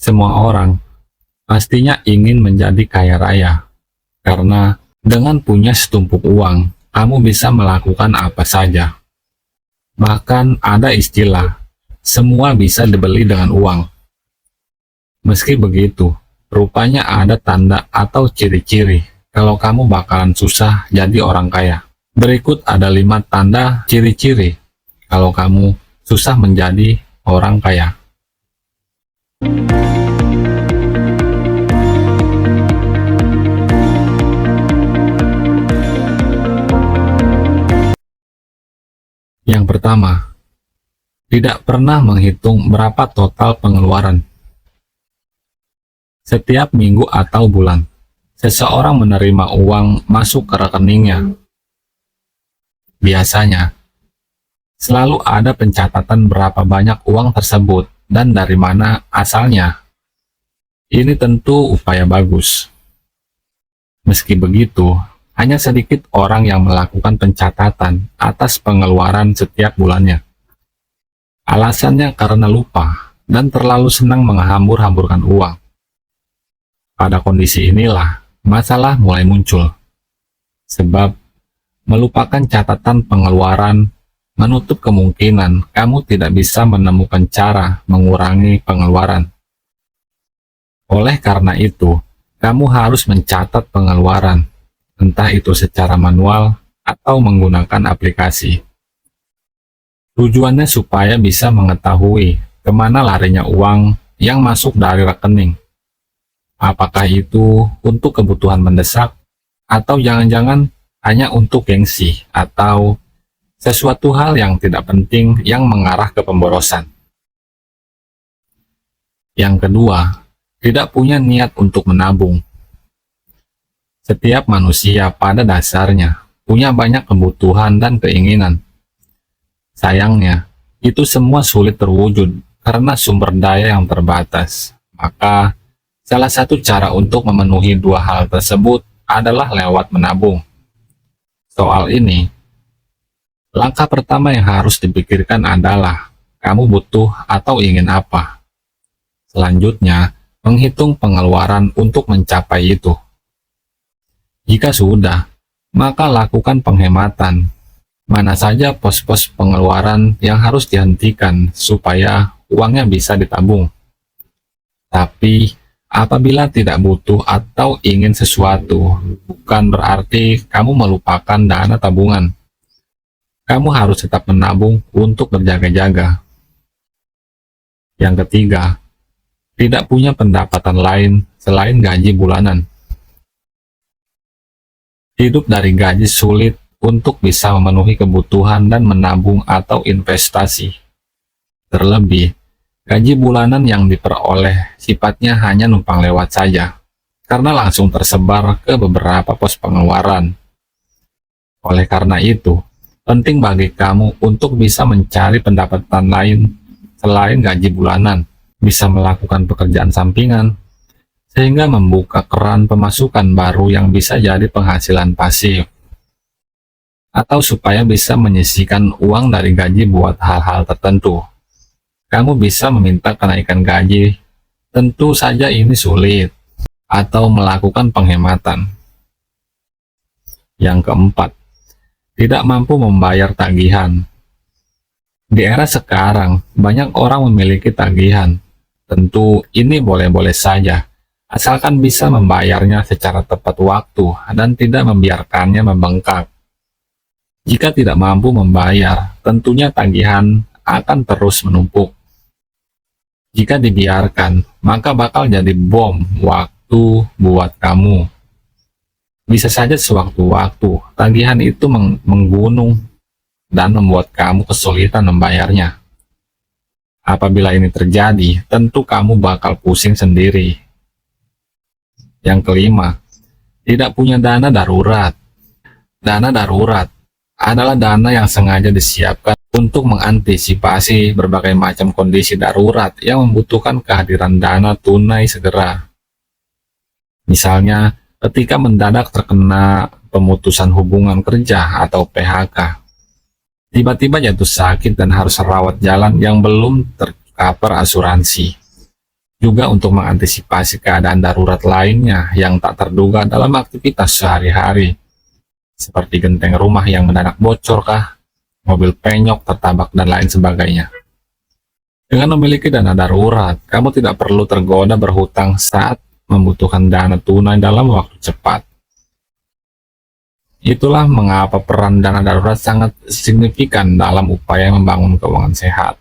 Semua orang pastinya ingin menjadi kaya raya, karena dengan punya setumpuk uang, kamu bisa melakukan apa saja. Bahkan ada istilah, semua bisa dibeli dengan uang. Meski begitu, rupanya ada tanda atau ciri-ciri kalau kamu bakalan susah jadi orang kaya. Berikut ada 5 tanda ciri-ciri kalau kamu susah menjadi orang kaya. Yang pertama, tidak pernah menghitung berapa total pengeluaran. Setiap minggu atau bulan, seseorang menerima uang masuk ke rekeningnya. Biasanya, selalu ada pencatatan berapa banyak uang tersebut dan dari mana asalnya. Ini tentu upaya bagus. Meski begitu, hanya sedikit orang yang melakukan pencatatan atas pengeluaran setiap bulannya. Alasannya karena lupa dan terlalu senang menghambur-hamburkan uang. Pada kondisi inilah, masalah mulai muncul. Sebab, melupakan catatan pengeluaran menutup kemungkinan kamu tidak bisa menemukan cara mengurangi pengeluaran. Oleh karena itu, kamu harus mencatat pengeluaran, entah itu secara manual atau menggunakan aplikasi. Tujuannya supaya bisa mengetahui kemana larinya uang yang masuk dari rekening. Apakah itu untuk kebutuhan mendesak, atau jangan-jangan hanya untuk gengsi, atau sesuatu hal yang tidak penting yang mengarah ke pemborosan. Yang kedua, tidak punya niat untuk menabung. Setiap manusia pada dasarnya punya banyak kebutuhan dan keinginan. Sayangnya, itu semua sulit terwujud karena sumber daya yang terbatas. Maka, salah satu cara untuk memenuhi dua hal tersebut adalah lewat menabung. Soal ini, langkah pertama yang harus dipikirkan adalah kamu butuh atau ingin apa. Selanjutnya, menghitung pengeluaran untuk mencapai itu. Jika sudah, maka lakukan penghematan. Mana saja pos-pos pengeluaran yang harus dihentikan supaya uangnya bisa ditabung. Tapi, apabila tidak butuh atau ingin sesuatu, bukan berarti kamu melupakan dana tabungan. Kamu harus tetap menabung untuk berjaga-jaga. Yang ketiga, tidak punya pendapatan lain selain gaji bulanan. Hidup dari gaji sulit untuk bisa memenuhi kebutuhan dan menabung atau investasi. Terlebih, gaji bulanan yang diperoleh sifatnya hanya numpang lewat saja, karena langsung tersebar ke beberapa pos pengeluaran. Oleh karena itu, penting bagi kamu untuk bisa mencari pendapatan lain selain gaji bulanan, bisa melakukan pekerjaan sampingan, sehingga membuka keran pemasukan baru yang bisa jadi penghasilan pasif. Atau supaya bisa menyisihkan uang dari gaji buat hal-hal tertentu. Kamu bisa meminta kenaikan gaji, tentu saja ini sulit, atau melakukan penghematan. Yang keempat, tidak mampu membayar tagihan. Di era sekarang, banyak orang memiliki tagihan. Tentu ini boleh-boleh saja, asalkan bisa membayarnya secara tepat waktu dan tidak membiarkannya membengkak. Jika tidak mampu membayar, tentunya tagihan akan terus menumpuk. Jika dibiarkan, maka bakal jadi bom waktu buat kamu. Bisa saja sewaktu-waktu, tagihan itu menggunung dan membuat kamu kesulitan membayarnya. Apabila ini terjadi, tentu kamu bakal pusing sendiri. Yang kelima, tidak punya dana darurat. Dana darurat adalah dana yang sengaja disiapkan untuk mengantisipasi berbagai macam kondisi darurat yang membutuhkan kehadiran dana tunai segera. Misalnya, ketika mendadak terkena pemutusan hubungan kerja atau PHK, tiba-tiba jatuh sakit dan harus rawat jalan yang belum tercover asuransi. juga untuk mengantisipasi keadaan darurat lainnya yang tak terduga dalam aktivitas sehari-hari, seperti genteng rumah yang mendadak bocor kah, mobil penyok, tertabak, dan lain sebagainya. Dengan memiliki dana darurat, kamu tidak perlu tergoda berhutang saat membutuhkan dana tunai dalam waktu cepat. Itulah mengapa peran dana darurat sangat signifikan dalam upaya membangun keuangan sehat.